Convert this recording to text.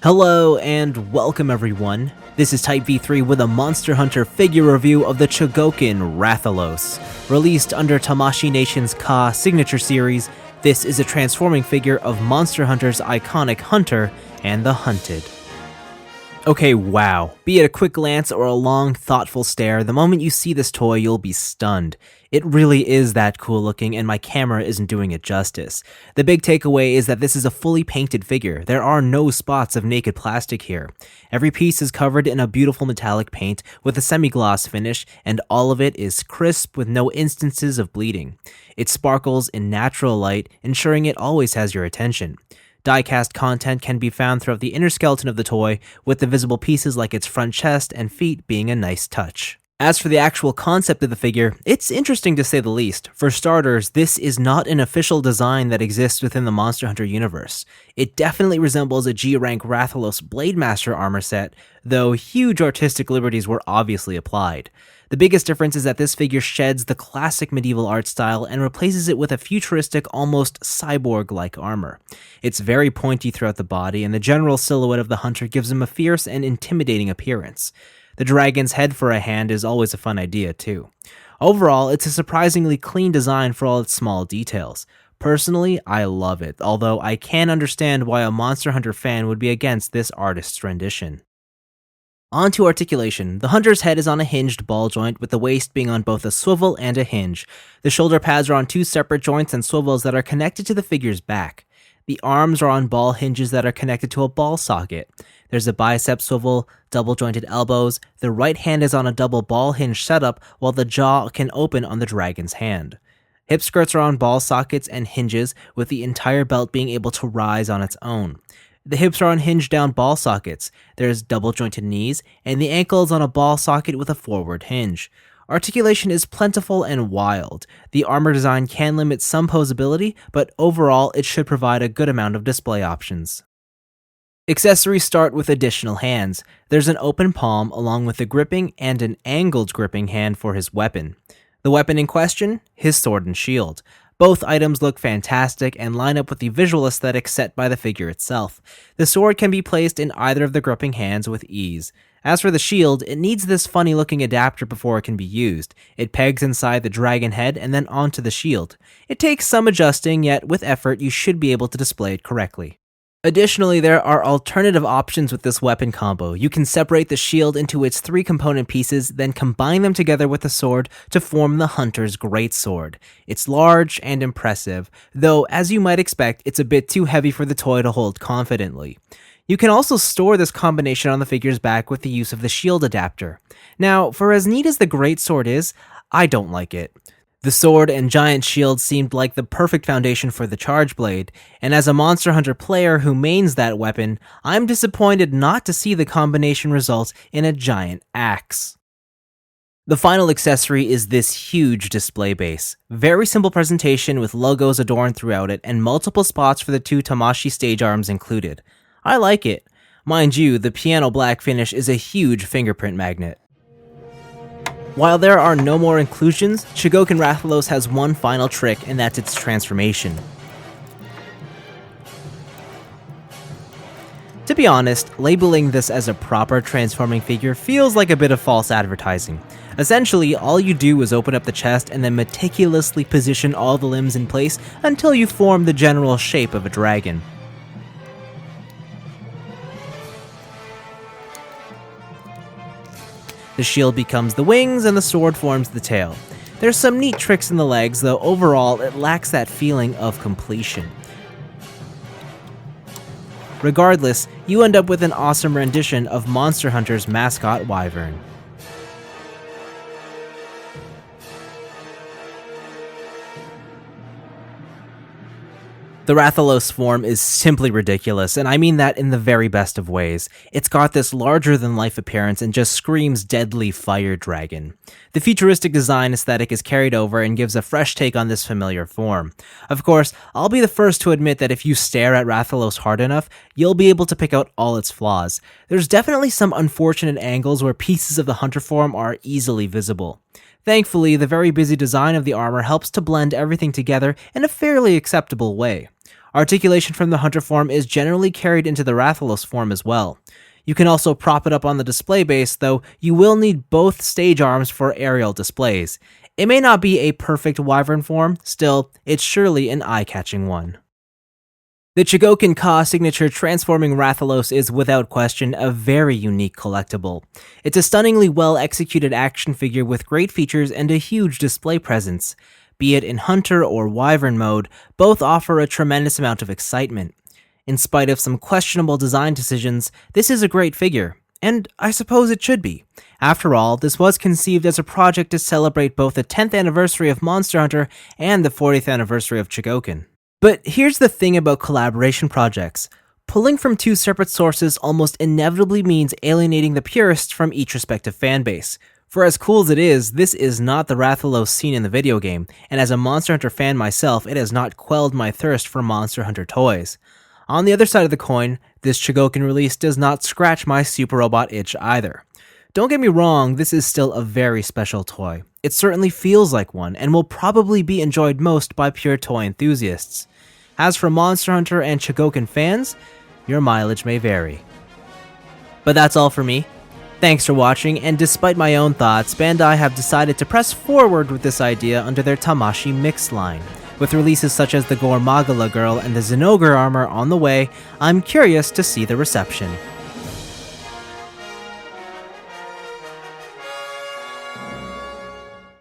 Hello and welcome everyone. This is Type V3 with a Monster Hunter figure review of the Chogokin Rathalos. Released under Tamashii Nation's Ka signature series, this is a transforming figure of Monster Hunter's iconic hunter and the hunted. Okay, wow. Be it a quick glance or a long, thoughtful stare, the moment you see this toy, you'll be stunned. It really is that cool looking, and my camera isn't doing it justice. The big takeaway is that this is a fully painted figure. There are no spots of naked plastic here. Every piece is covered in a beautiful metallic paint with a semi-gloss finish, and all of it is crisp with no instances of bleeding. It sparkles in natural light, ensuring it always has your attention. Die-cast content can be found throughout the inner skeleton of the toy, with the visible pieces like its front chest and feet being a nice touch. As for the actual concept of the figure, it's interesting to say the least. For starters, this is not an official design that exists within the Monster Hunter universe. It definitely resembles a G-rank Rathalos Blademaster armor set, though huge artistic liberties were obviously applied. The biggest difference is that this figure sheds the classic medieval art style and replaces it with a futuristic, almost cyborg-like armor. It's very pointy throughout the body, and the general silhouette of the hunter gives him a fierce and intimidating appearance. The dragon's head for a hand is always a fun idea, too. Overall, it's a surprisingly clean design for all its small details. Personally, I love it, although I can understand why a Monster Hunter fan would be against this artist's rendition. On to articulation. The hunter's head is on a hinged ball joint, with the waist being on both a swivel and a hinge. The shoulder pads are on two separate joints and swivels that are connected to the figure's back. The arms are on ball hinges that are connected to a ball socket. There's a bicep swivel, double-jointed elbows, the right hand is on a double ball hinge setup, while the jaw can open on the dragon's hand. Hip skirts are on ball sockets and hinges, with the entire belt being able to rise on its own. The hips are on hinge-down ball sockets, there's double-jointed knees, and the ankle is on a ball socket with a forward hinge. Articulation is plentiful and wild. The armor design can limit some posability, but overall it should provide a good amount of display options. Accessories start with additional hands. There's an open palm along with a gripping and an angled gripping hand for his weapon. The weapon in question? His sword and shield. Both items look fantastic and line up with the visual aesthetic set by the figure itself. The sword can be placed in either of the gripping hands with ease. As for the shield, it needs this funny looking adapter before it can be used. It pegs inside the dragon head and then onto the shield. It takes some adjusting, yet with effort you should be able to display it correctly. Additionally, there are alternative options with this weapon combo. You can separate the shield into its three component pieces, then combine them together with the sword to form the hunter's greatsword. It's large and impressive, though as you might expect, it's a bit too heavy for the toy to hold confidently. You can also store this combination on the figure's back with the use of the shield adapter. Now, for as neat as the greatsword is, I don't like it. The sword and giant shield seemed like the perfect foundation for the charge blade, and as a Monster Hunter player who mains that weapon, I'm disappointed not to see the combination result in a giant axe. The final accessory is this huge display base. Very simple presentation with logos adorned throughout it and multiple spots for the two Tamashii stage arms included. I like it. Mind you, the piano black finish is a huge fingerprint magnet. While there are no more inclusions, Chogokin Rathalos has one final trick, and that's its transformation. To be honest, labeling this as a proper transforming figure feels like a bit of false advertising. Essentially, all you do is open up the chest and then meticulously position all the limbs in place until you form the general shape of a dragon. The shield becomes the wings and the sword forms the tail. There's some neat tricks in the legs, though overall it lacks that feeling of completion. Regardless, you end up with an awesome rendition of Monster Hunter's mascot Wyvern. The Rathalos form is simply ridiculous, and I mean that in the very best of ways. It's got this larger-than-life appearance and just screams deadly fire dragon. The futuristic design aesthetic is carried over and gives a fresh take on this familiar form. Of course, I'll be the first to admit that if you stare at Rathalos hard enough, you'll be able to pick out all its flaws. There's definitely some unfortunate angles where pieces of the hunter form are easily visible. Thankfully, the very busy design of the armor helps to blend everything together in a fairly acceptable way. Articulation from the Hunter form is generally carried into the Rathalos form as well. You can also prop it up on the display base, though you will need both stage arms for aerial displays. It may not be a perfect wyvern form, still, it's surely an eye-catching one. The Chogokin Ka signature transforming Rathalos is without question a very unique collectible. It's a stunningly well-executed action figure with great features and a huge display presence. Be it in Hunter or Wyvern mode, both offer a tremendous amount of excitement. In spite of some questionable design decisions, this is a great figure, and I suppose it should be. After all, this was conceived as a project to celebrate both the 10th anniversary of Monster Hunter and the 40th anniversary of Chogokin. But here's the thing about collaboration projects. Pulling from two separate sources almost inevitably means alienating the purists from each respective fanbase. For as cool as it is, this is not the Rathalos seen in the video game, and as a Monster Hunter fan myself, it has not quelled my thirst for Monster Hunter toys. On the other side of the coin, this Chogokin release does not scratch my Super Robot itch either. Don't get me wrong, this is still a very special toy. It certainly feels like one, and will probably be enjoyed most by pure toy enthusiasts. As for Monster Hunter and Chogokin fans, your mileage may vary. But that's all for me. Thanks for watching, and despite my own thoughts, Bandai have decided to press forward with this idea under their Tamashii Mix line. With releases such as the Gore Magala Girl and the Zinogre armor on the way, I'm curious to see the reception.